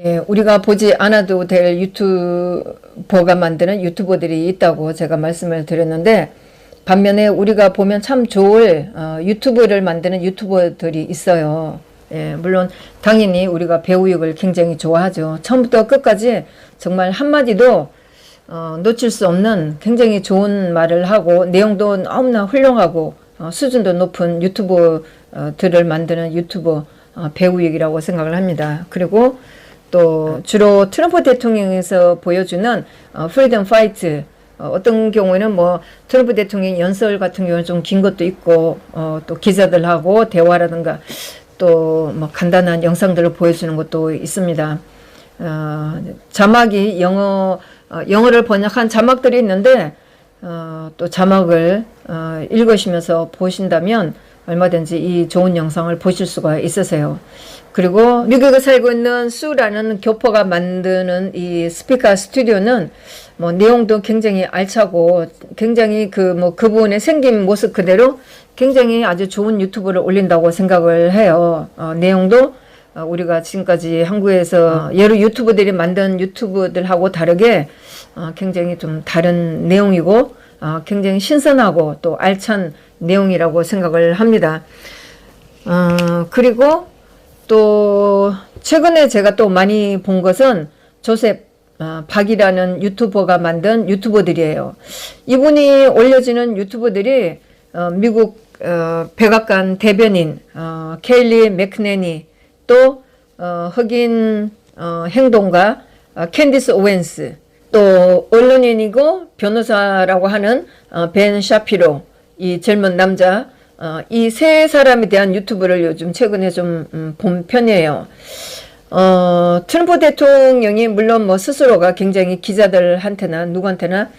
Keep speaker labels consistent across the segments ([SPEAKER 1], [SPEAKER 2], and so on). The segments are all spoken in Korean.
[SPEAKER 1] 예, 우리가 보지 않아도 될 유튜버가 만드는 유튜버들이 있다고 제가 말씀을 드렸는데, 반면에 우리가 보면 참 좋을 유튜브를 만드는 유튜버들이 있어요. 예, 물론 당연히 우리가 배우육을 굉장히 좋아하죠. 처음부터 끝까지 정말 한마디도 놓칠 수 없는 굉장히 좋은 말을 하고 내용도 너무나 훌륭하고 수준도 높은 유튜버들을 만드는 유튜버 배우육이라고 생각을 합니다. 그리고 또 주로 트럼프 대통령에서 보여주는 프리덤 파이트, 어떤 경우에는 뭐 트럼프 대통령 연설 같은 경우는 좀 긴 것도 있고 또 기자들하고 대화라든가 또 뭐 간단한 영상들을 보여주는 것도 있습니다. 자막이 영어를 번역한 자막들이 있는데 또 자막을 읽으시면서 보신다면 얼마든지 이 좋은 영상을 보실 수가 있으세요. 그리고 미국에 살고 있는 수라는 교포가 만드는 이 스피커 스튜디오는 뭐 내용도 굉장히 알차고 굉장히 그분의 생긴 모습 그대로 굉장히 아주 좋은 유튜브를 올린다고 생각을 해요. 내용도 우리가 지금까지 한국에서 여러 유튜버들이 만든 유튜브들하고 다르게 굉장히 좀 다른 내용이고 굉장히 신선하고 또 알찬 내용이라고 생각을 합니다. 그리고 또 최근에 제가 또 많이 본 것은 조셉 박이라는 유튜버가 만든 유튜버들이에요. 이분이 올려지는 유튜버들이 미국 백악관 대변인 케일리 맥크네니, 또 흑인 행동가 캔디스 오웬스, 또 언론인이고 변호사라고 하는 벤 샤피로, 이 젊은 남자, 이 세 사람에 대한 유튜브를 요즘 최근에 좀 본 편이에요. 트럼프 대통령이 물론 뭐 스스로가 굉장히 기자들한테나 누구한테나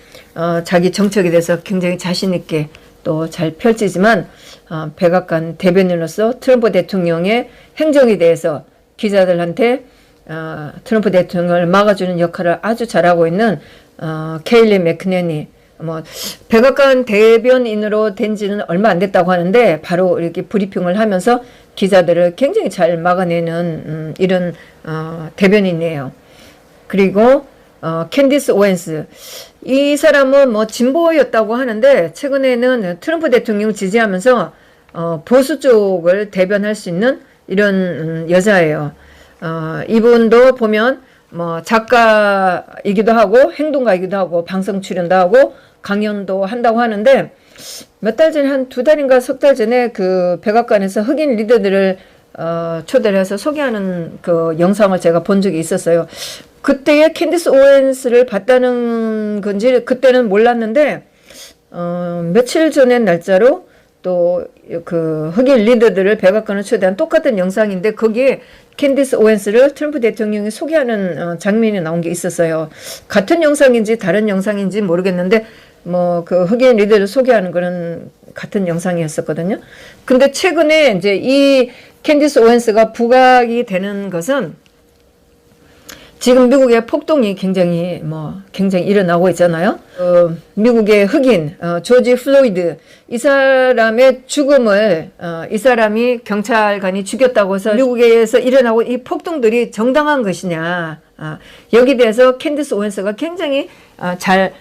[SPEAKER 1] 자기 정책에 대해서 굉장히 자신 있게 또 잘 펼치지만 백악관 대변인으로서 트럼프 대통령의 행정에 대해서 기자들한테 트럼프 대통령을 막아주는 역할을 아주 잘하고 있는 케일리 맥크네니, 뭐 백악관 대변인으로 된 지는 얼마 안 됐다고 하는데 바로 이렇게 브리핑을 하면서 기자들을 굉장히 잘 막아내는 이런 대변인이에요. 그리고 캔디스 오웬스, 이 사람은 뭐 진보였다고 하는데 최근에는 트럼프 대통령 지지하면서 보수 쪽을 대변할 수 있는 이런 여자예요. 이분도 보면 뭐 작가이기도 하고 행동가이기도 하고 방송 출연도 하고 강연도 한다고 하는데, 몇 달 전에 한 2달인가 3달 전에 그 백악관에서 흑인 리더들을 초대를 해서 소개하는 그 영상을 제가 본 적이 있었어요. 그때의 캔디스 오웬스를 봤다는 건지 그때는 몰랐는데 며칠 전의 날짜로 또 그 흑인 리더들을 백악관에 초대한 똑같은 영상인데 거기에 캔디스 오웬스를 트럼프 대통령이 소개하는 장면이 나온 게 있었어요. 같은 영상인지 다른 영상인지 모르겠는데 뭐 그 흑인 리더를 소개하는 그런 같은 영상이었었거든요. 근데 최근에 이제 이 캔디스 오웬스가 부각이 되는 것은 지금 미국의 폭동이 굉장히 일어나고 있잖아요. 미국의 흑인 조지 플로이드, 이 사람의 죽음을 이 사람이 경찰관이 죽였다고 해서 미국에서 일어나고 이 폭동들이 정당한 것이냐, 여기 대해서 캔디스 오웬스가 굉장히 잘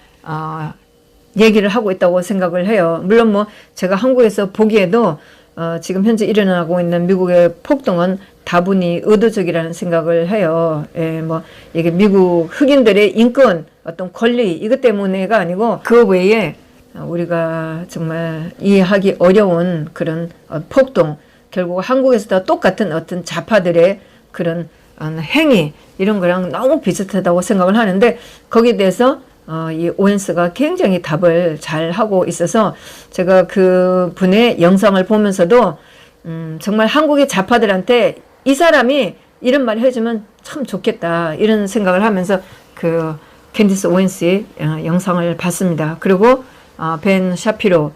[SPEAKER 1] 얘기를 하고 있다고 생각을 해요. 물론 뭐 제가 한국에서 보기에도 지금 현재 일어나고 있는 미국의 폭동은 다분히 의도적이라는 생각을 해요. 예, 뭐 이게 미국 흑인들의 인권, 어떤 권리 이것 때문에가 아니고 그 외에 우리가 정말 이해하기 어려운 그런 폭동, 결국 한국에서도 똑같은 어떤 좌파들의 그런 행위 이런 거랑 너무 비슷하다고 생각을 하는데, 거기에 대해서 이 오웬스가 굉장히 답을 잘 하고 있어서 제가 그 분의 영상을 보면서도 정말 한국의 좌파들한테 이 사람이 이런 말을 해주면 참 좋겠다 이런 생각을 하면서 그 캔디스 오웬스의 영상을 봤습니다. 그리고 벤 샤피로,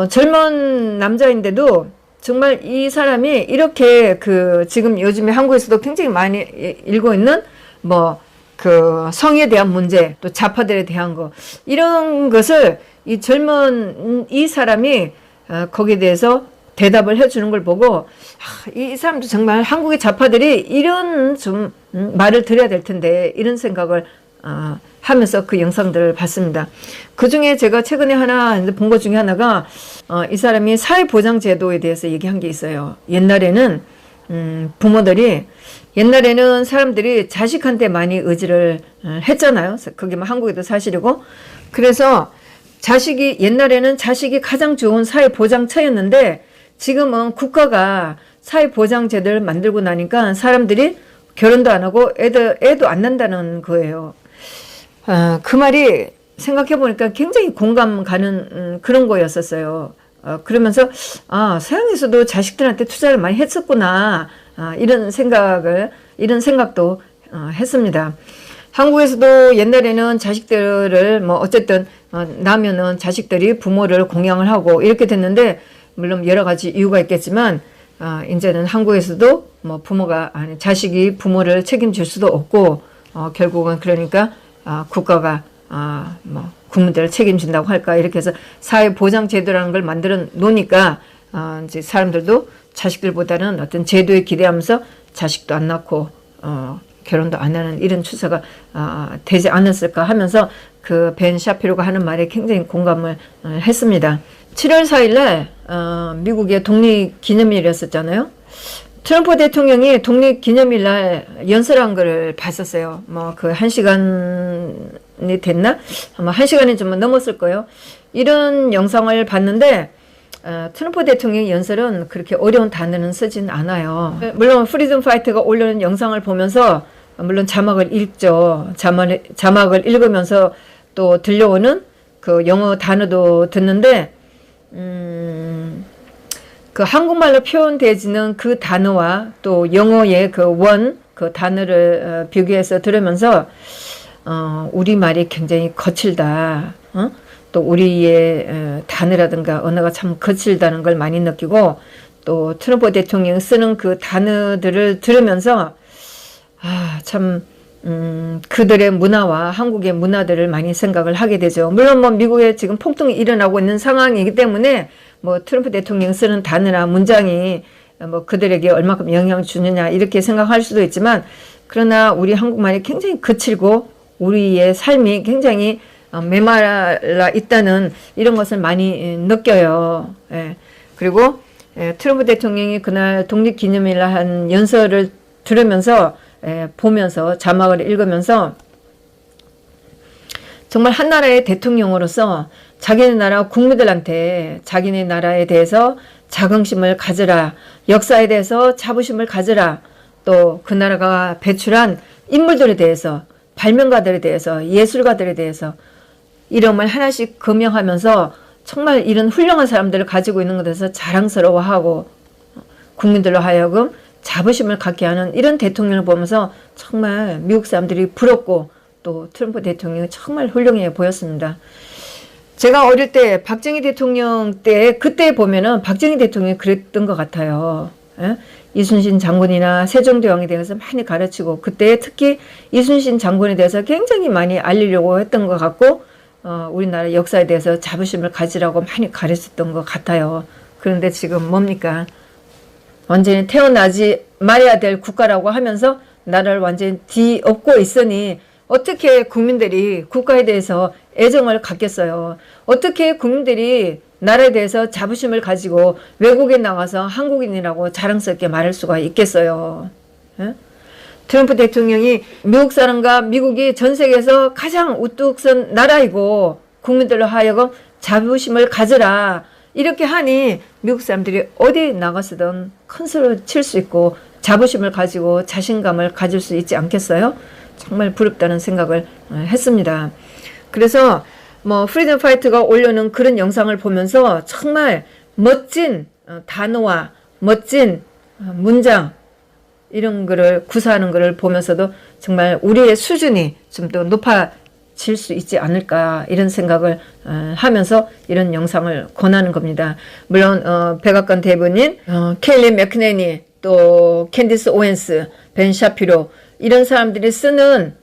[SPEAKER 1] 젊은 남자인데도 정말 이 사람이 이렇게 지금 요즘에 한국에서도 굉장히 많이 읽고 있는 그 성에 대한 문제, 또 좌파들에 대한 거, 이런 것을 이 젊은 이 사람이 거기에 대해서 대답을 해주는 걸 보고 이 사람도 정말 한국의 좌파들이 이런 좀 말을 드려야 될 텐데 이런 생각을 하면서 그 영상들을 봤습니다. 그 중에 제가 최근에 하나 본 것 중에 하나가 이 사람이 사회보장제도에 대해서 얘기한 게 있어요. 옛날에는 부모들이 옛날에는 사람들이 자식한테 많이 의지를 했잖아요. 그게 뭐 한국에도 사실이고. 그래서 옛날에는 자식이 가장 좋은 사회보장처였는데 지금은 국가가 사회보장제도를 만들고 나니까 사람들이 결혼도 안 하고 애도 안 난다는 거예요. 그 말이 생각해보니까 굉장히 공감 가는 그런 거였었어요. 그러면서 서양에서도 자식들한테 투자를 많이 했었구나 이런 생각도 했습니다. 한국에서도 옛날에는 자식들을 뭐 어쨌든 나면은 자식들이 부모를 공양을 하고 이렇게 됐는데 물론 여러 가지 이유가 있겠지만 이제는 한국에서도 뭐 자식이 부모를 책임질 수도 없고 결국은 그러니까 국가가 뭐 국민들을 책임진다고 할까 이렇게 해서 사회보장제도라는 걸 만들어 놓으니까 이제 사람들도 자식들보다는 어떤 제도에 기대하면서 자식도 안 낳고 결혼도 안 하는 이런 추세가 되지 않았을까 하면서 그 벤 샤피로가 하는 말에 굉장히 공감을 했습니다. 7월 4일 날 미국의 독립기념일이었었잖아요. 트럼프 대통령이 독립기념일 날 연설한 걸 봤었어요. 뭐 그 1시간이 됐나? 아마 1시간이 좀 넘었을 거예요. 이런 영상을 봤는데 트럼프 대통령 연설은 그렇게 어려운 단어는 쓰진 않아요. 물론 프리덤 파이터가 올려놓은 영상을 보면서 물론 자막을 읽죠. 자막을 읽으면서 또 들려오는 그 영어 단어도 듣는데 그 한국말로 표현되지는 그 단어와 또 영어의 그 단어를 비교해서 들으면서 우리말이 굉장히 거칠다. 또 우리의 단어라든가 언어가 참 거칠다는 걸 많이 느끼고 또 트럼프 대통령이 쓰는 그 단어들을 들으면서 참 그들의 문화와 한국의 문화들을 많이 생각을 하게 되죠. 물론 뭐 미국에 지금 폭동이 일어나고 있는 상황이기 때문에 뭐 트럼프 대통령 쓰는 단어나 문장이 뭐 그들에게 얼마큼 영향을 주느냐 이렇게 생각할 수도 있지만 그러나 우리 한국말이 굉장히 거칠고 우리의 삶이 굉장히 메말라 있다는 이런 것을 많이 느껴요. 그리고 트럼프 대통령이 그날 독립기념일 한 연설을 들으면서 보면서 자막을 읽으면서 정말 한 나라의 대통령으로서 자기네 나라 국민들한테 자기네 나라에 대해서 자긍심을 가져라. 역사에 대해서 자부심을 가져라. 또 그 나라가 배출한 인물들에 대해서 발명가들에 대해서 예술가들에 대해서 이름을 하나씩 거명하면서 정말 이런 훌륭한 사람들을 가지고 있는 것에서 자랑스러워하고 국민들로 하여금 자부심을 갖게 하는 이런 대통령을 보면서 정말 미국 사람들이 부럽고 또 트럼프 대통령이 정말 훌륭해 보였습니다. 제가 어릴 때 박정희 대통령 때 그때 보면은 박정희 대통령이 그랬던 것 같아요. 이순신 장군이나 세종대왕에 대해서 많이 가르치고 그때 특히 이순신 장군에 대해서 굉장히 많이 알리려고 했던 것 같고 우리나라 역사에 대해서 자부심을 가지라고 많이 가르쳤던 것 같아요. 그런데 지금 뭡니까? 완전히 태어나지 말아야 될 국가라고 하면서 나라를 완전히 뒤엎고 있으니 어떻게 국민들이 국가에 대해서 애정을 갖겠어요? 어떻게 국민들이 나라에 대해서 자부심을 가지고 외국에 나가서 한국인이라고 자랑스럽게 말할 수가 있겠어요? 트럼프 대통령이 미국 사람과 미국이 전 세계에서 가장 우뚝 선 나라이고 국민들로 하여금 자부심을 가져라. 이렇게 하니 미국 사람들이 어디 나가서든 큰 소리를 칠 수 있고 자부심을 가지고 자신감을 가질 수 있지 않겠어요? 정말 부럽다는 생각을 했습니다. 그래서 뭐 프리덤 파이터가 올려놓은 그런 영상을 보면서 정말 멋진 단어와 멋진 문장 이런 거를 구사하는 거를 보면서도 정말 우리의 수준이 좀 더 높아질 수 있지 않을까 이런 생각을 하면서 이런 영상을 권하는 겁니다. 물론 백악관 대변인 켈리 맥크네니 또 캔디스 오웬스 벤 샤피로 이런 사람들이 쓰는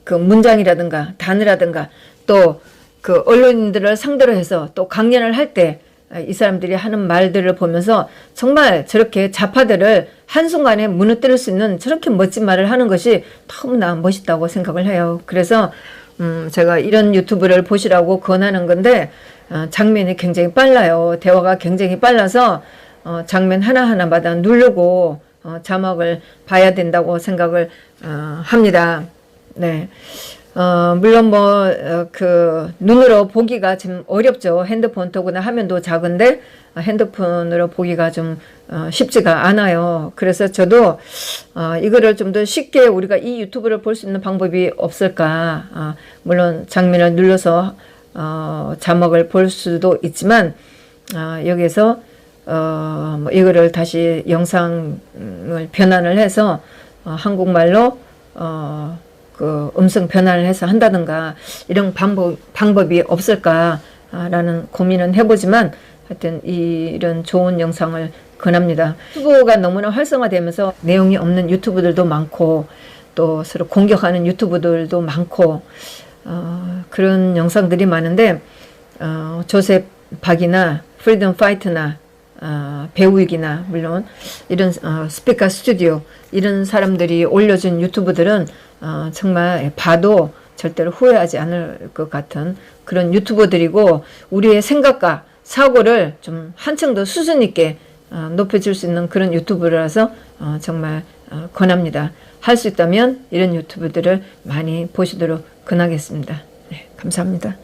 [SPEAKER 1] 그 문장이라든가 단어라든가 또 그 언론인들을 상대로 해서 또 강연을 할 때 이 사람들이 하는 말들을 보면서 정말 저렇게 좌파들을 한순간에 무너뜨릴 수 있는 저렇게 멋진 말을 하는 것이 너무나 멋있다고 생각을 해요. 그래서 제가 이런 유튜브를 보시라고 권하는 건데 장면이 굉장히 빨라요. 대화가 굉장히 빨라서 장면 하나하나마다 누르고 자막을 봐야 된다고 생각을 합니다. 네. 물론 눈으로 보기가 좀 어렵죠. 핸드폰 더구나 화면도 작은데 핸드폰으로 보기가 좀 쉽지가 않아요. 그래서 저도 이거를 좀 더 쉽게 우리가 이 유튜브를 볼 수 있는 방법이 없을까. 물론 장면을 눌러서 자막을 볼 수도 있지만 여기서 이거를 다시 영상을 변환을 해서 한국말로 음성 변환을 해서 한다든가 이런 방법이 없을까라는 고민은 해보지만 하여튼 이런 좋은 영상을 권합니다. 유튜브가 너무나 활성화되면서 내용이 없는 유튜브들도 많고 또 서로 공격하는 유튜브들도 많고 그런 영상들이 많은데 조셉 박이나 프리덤 파이터나 배우익이나 물론 이런 스피커 스튜디오 이런 사람들이 올려준 유튜브들은 정말 봐도 절대로 후회하지 않을 것 같은 그런 유튜버들이고 우리의 생각과 사고를 좀 한층 더 수준 있게 높여줄 수 있는 그런 유튜브라서 정말 권합니다. 할 수 있다면 이런 유튜브들을 많이 보시도록 권하겠습니다. 네, 감사합니다.